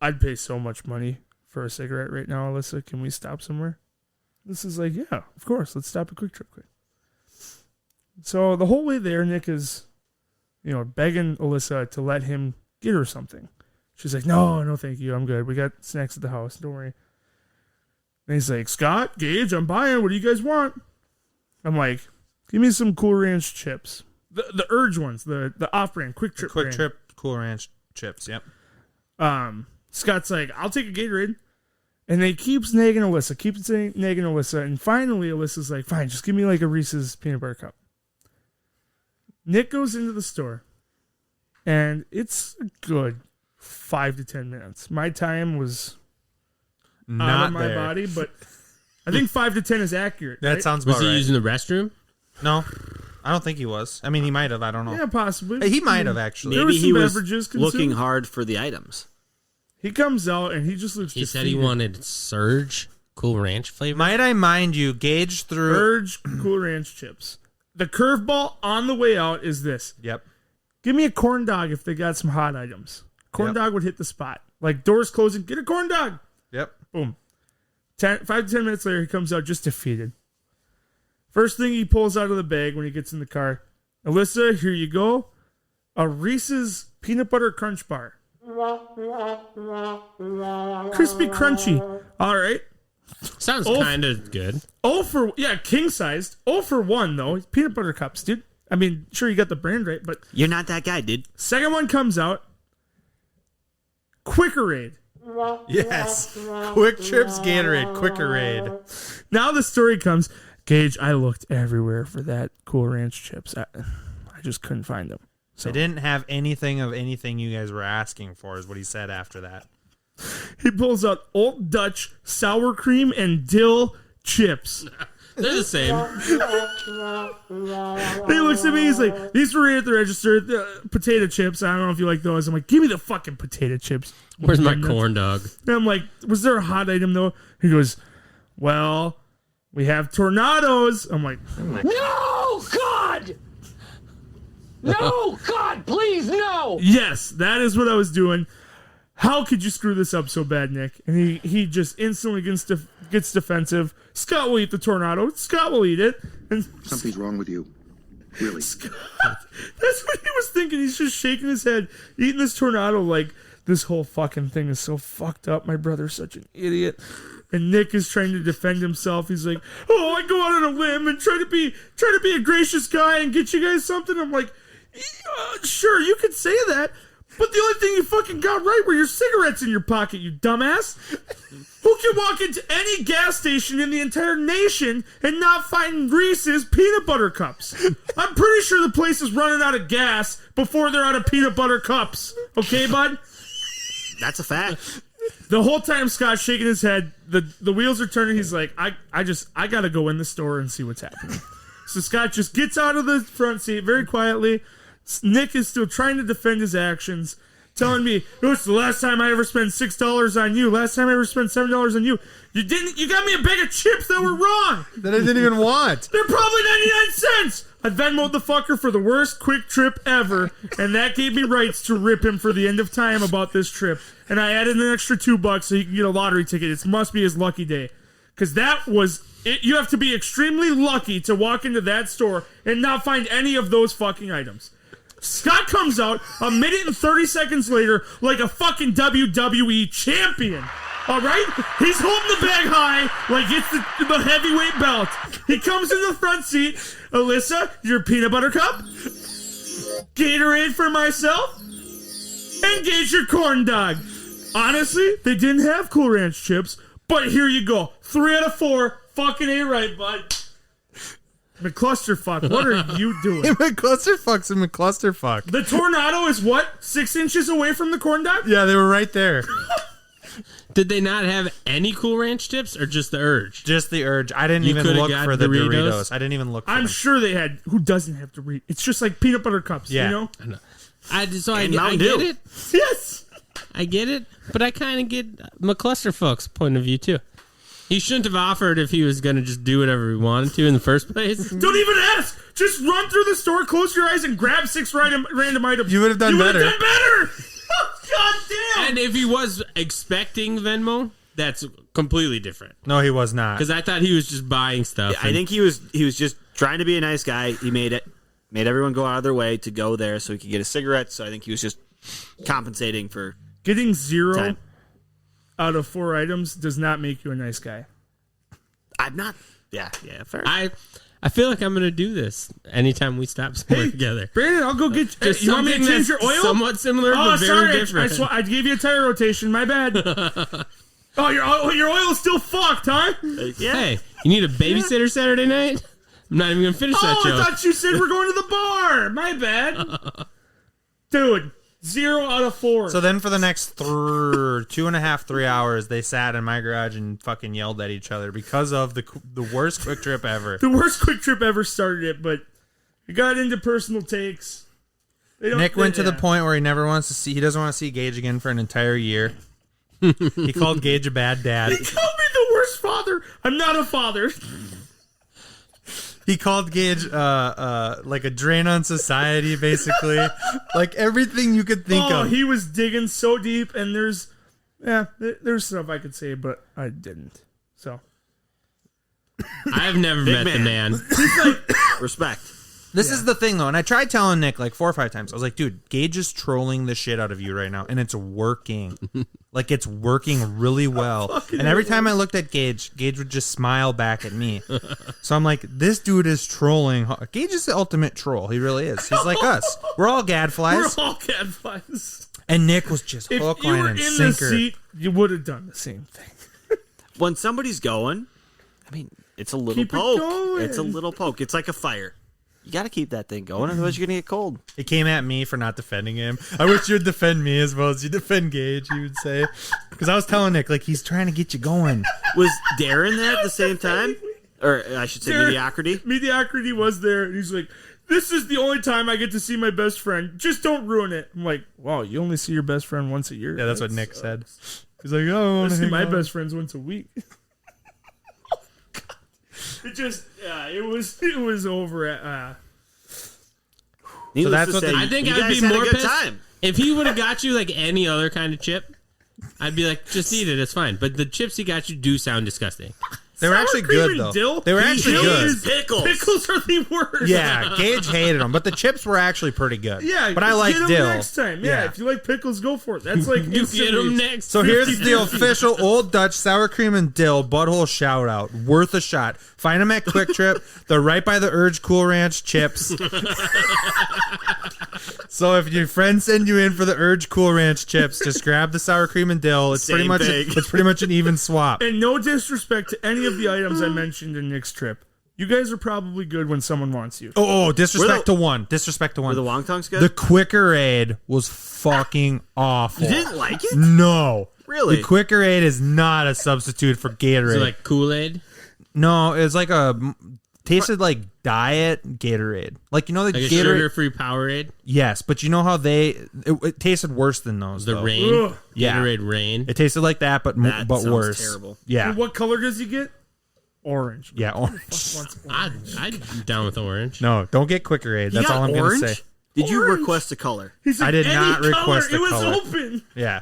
I'd pay so much money for a cigarette right now, Alyssa. Can we stop somewhere? This is like, yeah, of course. Let's stop a quick trip quick. So the whole way there, Nick is, begging Alyssa to let him get her something. She's like, no, thank you. I'm good. We got snacks at the house. Don't worry. And he's like, Scott, Gage, I'm buying. What do you guys want? I'm like, give me some Cool Ranch chips. The Urge ones, the off-brand, Quick Trip Quick brand. Trip Cool Ranch chips. Yep. Scott's like, I'll take a Gatorade. And they keeps nagging Alyssa. And finally, Alyssa's like, fine, just give me like a Reese's peanut butter cup. Nick goes into the store. And it's a good 5 to 10 minutes. My time was Not out of my there. body, but I think 5 to 10 is accurate. That right? sounds Was about he right. using the restroom? No, I don't think he was. I mean, he might have. I don't know. Yeah, possibly. He might have actually. There Maybe was he some was beverages looking consumed. hard for the items. He comes out and he just looks He said he defeated. wanted Surge Cool Ranch flavor. Might I mind you, Gage through. Urge Cool Ranch chips. The curveball on the way out is this. Yep. Give me a corn dog if they got some hot items. Corn Yep. dog would hit the spot. Like doors closing, get a corn dog. Yep. Boom. 5 to 10 minutes later, he comes out just defeated. First thing he pulls out of the bag when he gets in the car. Alyssa, here you go. A Reese's Peanut Butter Crunch Bar. Crispy crunchy. All right. Sounds Oh. kind of good. King sized. 0 for 1 though. Peanut butter cups, dude. I mean, sure you got the brand right, but You're not that guy, dude. second one comes out. Quickerade. Yes. Quick Trips Gatorade. Quickerade. Now the story comes. Gage, I looked everywhere for that Cool Ranch chips. I just couldn't find them. I didn't have anything of anything you guys were asking for, is what he said after that. He pulls out Old Dutch sour cream and dill chips. They're the same. He looks at me. He's like, "These were right at the register. The potato chips. I don't know if you like those." I'm like, "Give me the fucking potato chips." Where's my Nuts. corn dog? And I'm like, "Was there a hot item though?" He goes, "Well, we have tornadoes." I'm like, No, God! No, God, please, no! "Yes, that is what I was doing. How could you screw this up so bad, Nick?" And he just instantly gets defensive. Scott will eat the tornado. Scott will eat it. And Something's wrong with you. Really. Scott, that's what he was thinking. He's just shaking his head, eating this tornado like this whole fucking thing is so fucked up. My brother's such an idiot. And Nick is trying to defend himself. He's like, "Oh, I go out on a limb and try to be a gracious guy and get you guys something." I'm like, "Sure, you could say that, but the only thing you fucking got right were your cigarettes in your pocket, you dumbass. Who can walk into any gas station in the entire nation and not find Reese's peanut butter cups? I'm pretty sure the place is running out of gas before they're out of peanut butter cups. Okay, bud?" That's a fact. The whole time Scott's shaking his head, the wheels are turning. He's like, I gotta go in the store and see what's happening. So Scott just gets out of the front seat very quietly. Nick is still trying to defend his actions, telling me, "It was the last time I ever spent $6 on you. Last time I ever spent $7 on you. You got me a bag of chips that were wrong. That I didn't even want. They're probably 99 cents. I Venmoed the fucker for the worst quick trip ever, and that gave me rights to rip him for the end of time about this trip. And I added an extra $2 so he can get a lottery ticket. It must be his lucky day. Because that was it. You have to be extremely lucky to walk into that store and not find any of those fucking items." Scott comes out a minute and 30 seconds later like a fucking WWE champion. All right? He's holding the bag high like it's the heavyweight belt. He comes in the front seat. "Alyssa, your peanut butter cup. Gatorade for myself. And Gage your corn dog." Honestly, they didn't have Cool Ranch chips, but here you go. 3 out of 4. Fucking A right, bud. McClusterfuck, what are you doing? McClusterfuck's a McClusterfuck. The tornado is what? 6 inches away from the corn dog? Yeah, they were right there. Did they not have any Cool Ranch chips or just the Urge? Just the Urge. I didn't You even coulda look got for the Doritos. Doritos. I didn't even look for I'm them. sure they had. Who doesn't have to read? It's just like peanut butter cups, Yeah. you know? I And get Mountain Dew. it. Yes. I get it. But I kind of get McClusterfuck's point of view, too. He shouldn't have offered if he was going to just do whatever he wanted to in the first place. Don't even ask. Just run through the store, close your eyes, and grab 6 random items. You would have done better. You would have done better. Oh, God damn. And if he was expecting Venmo, that's completely different. No, he was not. Because I thought he was just buying stuff. I think he was just trying to be a nice guy. He made everyone go out of their way to go there so he could get a cigarette. So I think he was just compensating for Getting 0 time. out of 4 items does not make you a nice guy. I'm not. Yeah, fair. I feel like I'm gonna do this anytime we stop somewhere together. Brandon, I'll go get. Just You want me to something change your that's oil? somewhat similar, Oh, but very sorry. different. I gave you a tire rotation. My bad. Oh, your oil's still fucked, huh? Hey, you need a babysitter Saturday night? I'm not even gonna finish that Oh, joke. I thought you said we're going to the bar. My bad. Dude, 0 out of 4. So then for the next 2.5, 3 hours, they sat in my garage and fucking yelled at each other because of the worst quick trip ever. The worst quick trip ever started it, but it got into personal takes. Nick went to the point where he doesn't want to see Gage again for an entire year. He called Gage a bad dad. He called me the worst father. I'm not a father. He called Gage like a drain on society, basically. Like everything you could think of. He was digging so deep, and there's stuff I could say, but I didn't. So I've never met the man. Respect. This is the thing, though, and I tried telling Nick like 4 or 5 times. I was like, dude, Gage is trolling the shit out of you right now, and it's working. Like, it's working really well. And every time I looked at Gage would just smile back at me. So I'm like, this dude is trolling. Gage is the ultimate troll. He really is. He's like us. We're all gadflies. We're all gadflies. And Nick was just hook, line, and If you were sinker. in the seat, you would have done the same thing. When somebody's going, I mean, it's a little Keep it poke. going. It's a little poke. It's like a fire. You got to keep that thing going, otherwise you're gonna get cold. He came at me for not defending him. I wish you'd defend me as well as you defend Gage, he would say. Because I was telling Nick, like, he's trying to get you going. Was Darren there at the same time? Or I should say mediocrity? Mediocrity was there, and he's like, this is the only time I get to see my best friend. Just don't ruin it. I'm like, wow, you only see your best friend once a year? Yeah, that's what Nick said. He's like, oh, I see my best friends once a week. It just, it was over at, Needless that's to what say, I think you I'd guys be had more a good pissed time. if he would have got you like any other kind of chip. I'd be like, just eat it, it's fine. But the chips he got you do sound disgusting. They were sour actually cream good, and though. dill? They were actually Dill good. is- Pickles. Pickles are the worst. Yeah, Gage hated them, but the chips were actually pretty good. Yeah, but I like get 'em dill. next time. Yeah, if you like pickles, go for it. That's like You get them next. So here's 50-50. the official Old Dutch sour cream and dill butthole shout out. Worth a shot. Find them at Quick Trip. They're right by the Urge Cool Ranch chips. So if your friends send you in for the Urge Cool Ranch chips, just grab the sour cream and dill. It's Same thing. it's pretty much an even swap. And no disrespect to any of the items I mentioned in Nick's trip. You guys are probably good when someone wants you. Oh, disrespect Were to one. Disrespect to Were one. the wontongs good? The Quicker Aid was fucking awful. You didn't like it? No. Really? The Quicker Aid is not a substitute for Gatorade. Is it like Kool-Aid? No, it's like tasted like diet Gatorade. Like, you know, the Like a Gatorade. sugar-free Powerade? Yes, but you know how it tasted worse than those. The though. Rain? Ugh. Yeah. Gatorade Rain? It tasted like that, but That sounds worse. terrible. Yeah. And what color does he get? Orange. Yeah, orange. Wants orange. I'm down with orange. No, don't get Quicker Aid. You That's got all I'm orange? gonna say. Did you Orange? request a color? He's like, I did any not color. request a It was color. open. Yeah.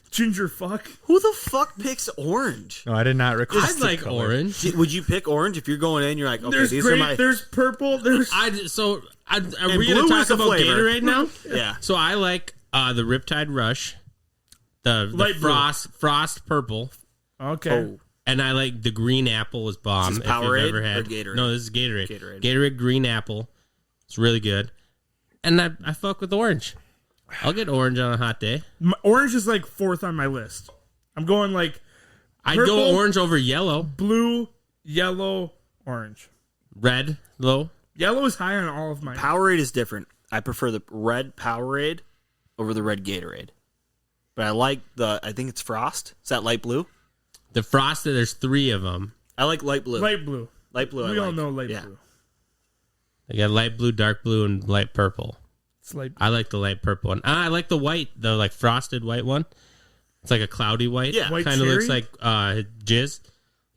Ginger fuck. Who the fuck picks orange? No, I did not request. I'd like a color. orange. Would you pick orange if you're going in? You're like, okay, There's these grape. are my. There's purple. There's Are we blue going to talk is a about flavor. Gatorade now? Yeah. So I like the Riptide Rush, the Light blue. Frost Purple, okay. Oh, and I like the Green Apple is bomb. Is If this you've Powerade ever had. or Gatorade? No, this is Gatorade. Gatorade. Gatorade Green Apple. It's really good. And I fuck with orange. I'll get orange on a hot day. Orange is like 4th on my list. I'm going like I'd Purple. go orange over yellow. blue, yellow, orange. Red, though. Yellow is high on all of mine. Powerade is different. I prefer the red Powerade over the red Gatorade. But I like I think it's Frost. Is that light blue? The Frosted, there's 3 of them. I like light blue. Light blue. Light blue. We I all like. know light Yeah. blue. They got light blue, dark blue, and light purple. It's light. I like the light purple one. I like the white, the like frosted white one. It's like a cloudy white. Yeah. White Kind of looks cherry? like jizz.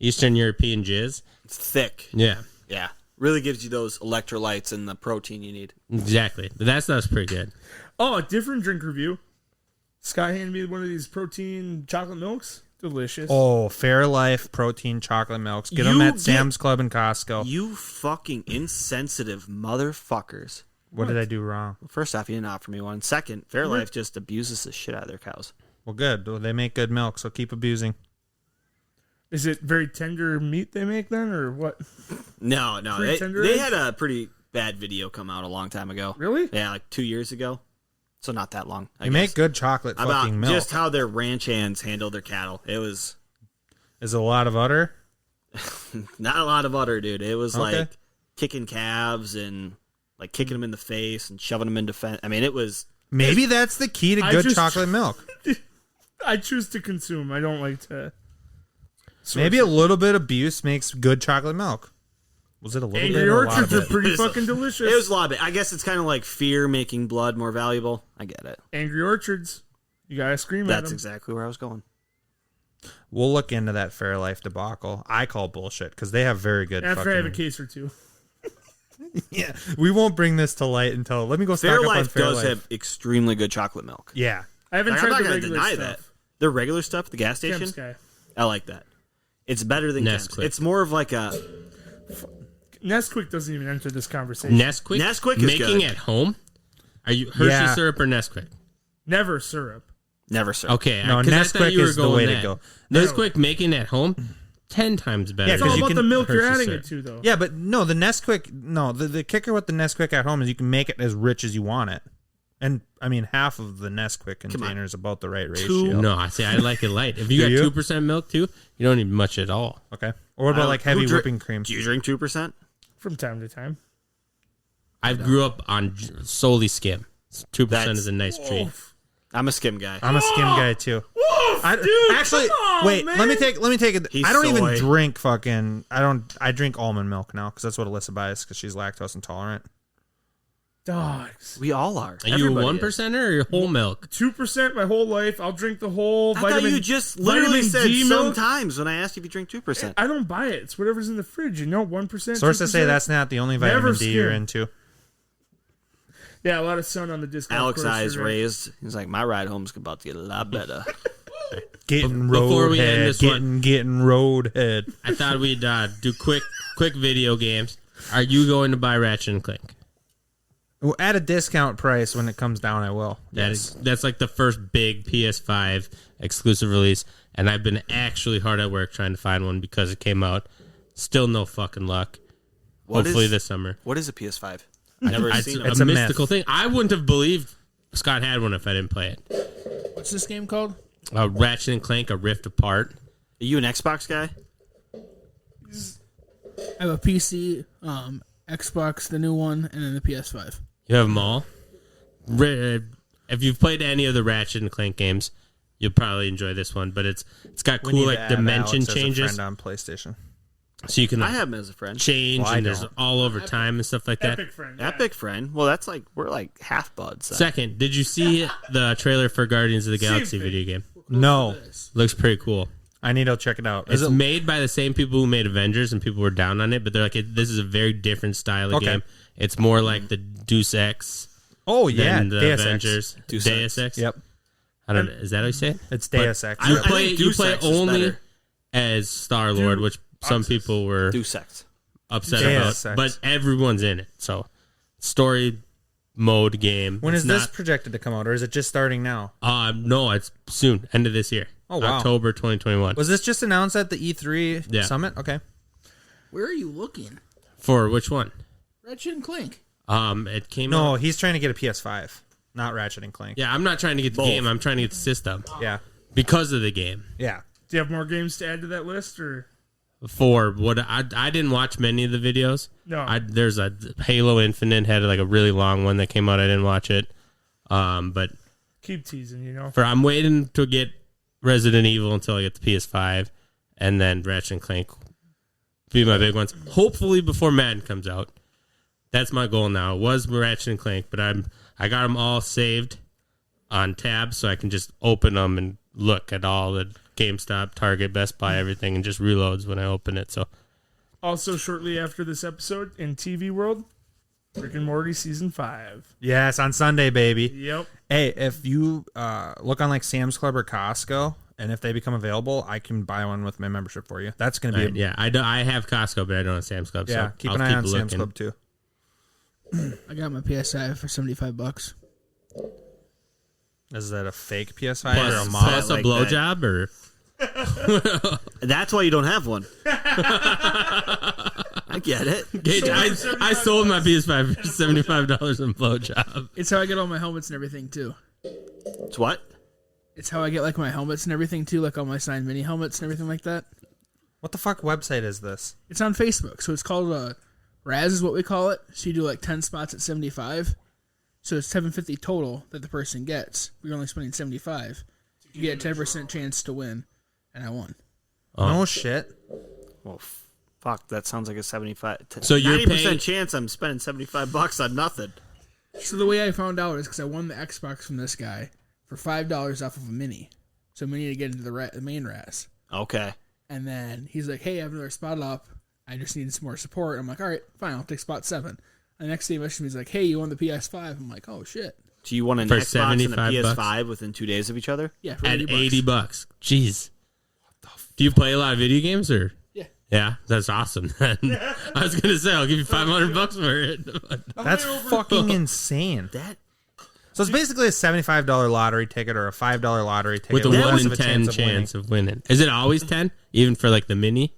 Eastern European jizz. It's thick. Yeah, Yeah. Really gives you those electrolytes and the protein you need. exactly. But that stuff's pretty good. Oh, a different drink review. Sky handed me one of these protein chocolate milks. Delicious. Oh, Fairlife protein chocolate milks. Get them You at get- Sam's Club and Costco. You fucking insensitive motherfuckers. What did I do wrong? First off, you didn't offer me one. Second, Fairlife just abuses the shit out of their cows. Well, good. Well, they make good milk, so keep abusing. Is it very tender meat they make then, or what? No. Pretty They had a pretty bad video come out a long time ago. Really? Yeah, like 2 years ago. So not that long. I You guess. make good chocolate About fucking milk. just how their ranch hands handle their cattle. It was Is it a lot of udder? not a lot of udder, dude. It was Okay. like kicking calves and like kicking them in the face and shoving them into fence. I mean, it was. Maybe that's the key to I good just- chocolate milk. I choose to consume. I don't like to. Maybe a little bit of abuse makes good chocolate milk. Was it a little bit Angry or a lot Orchards of are it? pretty fucking delicious. It was a lot of it. I guess it's kind of like fear making blood more valuable. I get it. Angry Orchards. You gotta scream at That's them. exactly where I was going. We'll look into that Fairlife debacle. I call bullshit because they have very good. After I have a fucking- case or two. Yeah, we won't bring this to light until let me go stock up on Fairlife does Fairlife. have extremely good chocolate milk. Yeah, I haven't Like, I'm tried not the going to regular deny stuff. that. The regular stuff at the gas station, Kemp's guy. I like that. It's better than Kemp's. Nesquik. It's more of like a Nesquik doesn't even enter this conversation. Nesquik. Nesquik is making good. at home. Are you Hershey Yeah. syrup or Nesquik? Never syrup. never serve. Okay, No, 'cause I thought Nesquik you were is the going way to that. go. Nesquik making at home, 10 times better. Yeah, It's 'cause all you about can- the milk you're Hershey adding syrup. it to, though. yeah, but no, the Nesquik. No, the kicker with the Nesquik at home is you can make it as rich as you want it, and I mean half of the Nesquik container is about the right ratio. No, I say I like it light. If you Do got you? 2% milk too, you don't need much at all. Okay, or what about like heavy whipping cream? Do you drink 2%? From time to time. I grew up on solely skim. 2% That's- is a nice treat. I'm a skim guy. I'm a skim guy too. Actually, come on, wait. man. Let me take it. He's I don't soy. even drink fucking. I drink almond milk now because that's what Alyssa buys because she's lactose intolerant. Dogs. We all are. Are you a Everybody 1%er or your whole milk? 2% my whole life. I'll drink the whole I vitamin. thought you just literally vitamin said D milk. sometimes when I asked if you drink 2%. I don't buy it. It's whatever's in the fridge. You know, 1%. Sources say 2%. that's not the only Never vitamin D you're skim. into. Yeah, a lot of sun on the disc. golf Alex' course eyes today. raised. He's like, my ride home's about to get a lot better. Getting Before we end roadhead. this one- Getting roadhead. I thought we'd do quick video games. Are you going to buy Ratchet and Clank? Well, at a discount price when it comes down, I will. That's like the first big PS5 exclusive release, and I've been actually hard at work trying to find one because it came out. Still no fucking luck. What Hopefully is- this summer. What is a PS5? I've never seen it. It's a a myth. mystical thing. I wouldn't have believed Scott had one if I didn't play it. What's this game called? Ratchet and Clank: A Rift Apart. Are you an Xbox guy? I have a PC, Xbox, the new one, and then the PS5. You have them all. If you've played any of the Ratchet and Clank games, you'll probably enjoy this one. But it's got We cool need like to add dimension Alex as a changes, friend on PlayStation. so you can I like, have him as a friend. change Well, I and there's don't. all over time and stuff like that. Epic friend. yeah. Epic friend. Well, that's like we're like half buds. then. Second, did you see the trailer for Guardians of the Galaxy thing. video game? No, Looks pretty cool. I need to check it out. It's Is it? made by the same people who made Avengers, and people were down on it, but they're like, this is a very different style of Okay. game. It's more like the Deus Ex Oh yeah, than the Deus Ex. Avengers. Deus Deus Ex. Ex. Yep, I don't know. Is that how you say it? it's Deus Ex. You I play, think you Deus play Ex is only better. as Star Lord, which some people were Do sex. upset Deus about, Ex. but everyone's in it. So, story mode game. When It's is this not- projected to come out, or is it just starting now? No, it's soon, end of this year. Oh, wow. October 2021. Was this just announced at the E3 Yeah. summit? Okay. Where are you looking? For which one? Ratchet and Clank. It came No, out. he's trying to get a PS5, not Ratchet and Clank. Yeah, I'm not trying to get the Both. game. I'm trying to get the system Yeah. because of the game. Yeah. Do you have more games to add to that list, or For what I didn't watch many of the videos. no? There's a Halo Infinite had like a really long one that came out. I didn't watch it. But Keep teasing, you know. I'm waiting to get Resident Evil until I get the PS5, and then Ratchet and Clank be my big ones. Hopefully before Madden comes out. That's my goal now. It was Ratchet and Clank, but I got them all saved on tabs, so I can just open them and look at all the GameStop, Target, Best Buy, everything, and just reloads when I open it. So Also, shortly after this episode in TV world, Rick and Morty season 5. Yes, on Sunday, baby. Yep. Hey, if you look on like Sam's Club or Costco, and if they become available, I can buy one with my membership for you. That's going to be yeah, I have Costco, but I don't have Sam's Club. yeah. So Keep I'll an eye on looking. Sam's Club too. I got my PS5 for $75. Is that a fake PS5 or a Plus, mod? plus a like blowjob or That's why you don't have one. I get it. Gage, I sold my PS5 for $75 in blowjob. It's how I get all my helmets and everything too. It's what? It's how I get like my helmets and everything too, like all my signed mini helmets and everything like that. What the fuck website is this? It's on Facebook, so it's called Raz is what we call it. So you do like 10 spots at 75. So it's $750 total that the person gets. We're only spending 75. You get a 10% chance to win, and I won. No shit. Well, fuck. That sounds like a 75. So you're 90% paying- chance I'm spending $75 on nothing. So the way I found out is because I won the Xbox from this guy for $5 off of a mini. So mini to get into the main Raz. Okay. And then he's like, hey, I have another spot up. I just needed some more support. I'm like, all right, fine, I'll take spot 7. The next day he messaged me, he's like, hey, you won the PS5. I'm like, oh, shit. Do you want an For Xbox and a $75 PS5 within 2 days of each other? Yeah, for At $80. $80. Jeez. Do you play a lot of video games or? Yeah. Yeah, that's awesome. I was gonna say I'll give you $500 for it. That's fucking insane. So it's basically a $75 lottery ticket or a $5 lottery ticket With a less 1 of in 10 of chance of winning. Is it always 10? Even for like the mini?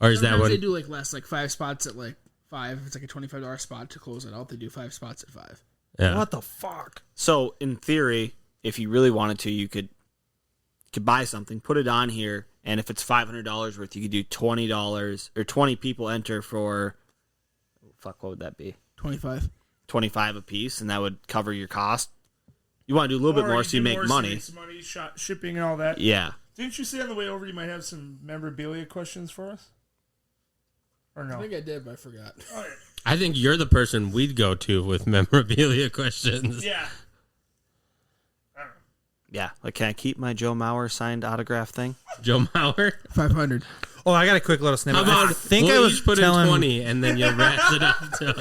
Or is that Sometimes what? they do like less, like 5 spots at like 5. If it's like a $25 spot to close it out, they do 5 spots at 5. Yeah. What the fuck? So, in theory, if you really wanted to, you could buy something, put it on here, and if it's $500 worth, you could do $20 or 20 people enter for, fuck, what would that be? 25. 25 a piece, and that would cover your cost. You want to do a little bit more so you make money. Shipping and all that. Yeah. Didn't you say on the way over you might have some memorabilia questions for us? Or no? I think I did, but I forgot. I think you're the person we'd go to with memorabilia questions. Yeah. Yeah. Like, can I keep my Joe Mauer signed autograph thing? Joe Mauer? 500. Oh, I got a quick little snippet. How about I think we'll I was each put telling. in 20 and then you'll razz it up to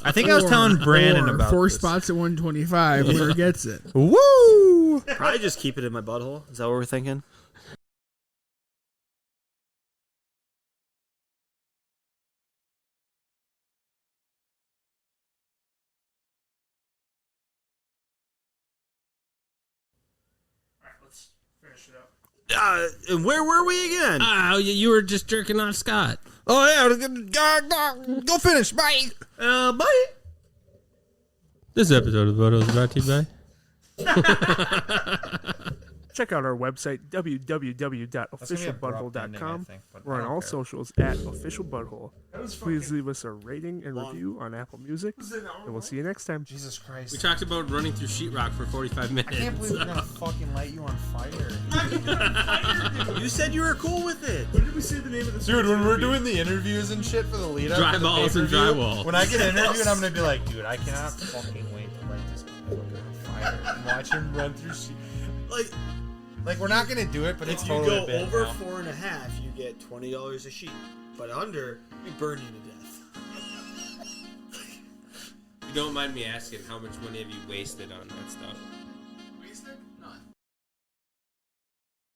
I think I was telling Brandon about 4 this. spots at 125. Winner gets it. Woo! Probably just keep it in my butthole. Is that what we're thinking? Let's finish it up. And where were we again? Oh, you were just jerking off Scott. Oh yeah, go finish. Bye. Bye. This episode of Voto is brought to you by... Check out our website, www.officialbutthole.com. We're on all socials at officialbutthole. Please leave us a rating and review on Apple Music, and we'll see you next time. Jesus Christ. We talked about running through sheetrock for 45 minutes. I can't believe we're gonna fucking light you on fire. You said you were cool with it. What did we say the name of this? Dude, when we're doing the interviews and shit for the lead up, Dryballs and drywall. When I get interviewed, I'm gonna be like, dude, I cannot fucking wait to light this motherfucker on fire and watch him run through shit. Like we're not gonna do it, but it's If you totally go a bit over now. 4.5, you get $20 a sheet. But under, we burn you to death. You don't mind me asking how much money have you wasted on that stuff?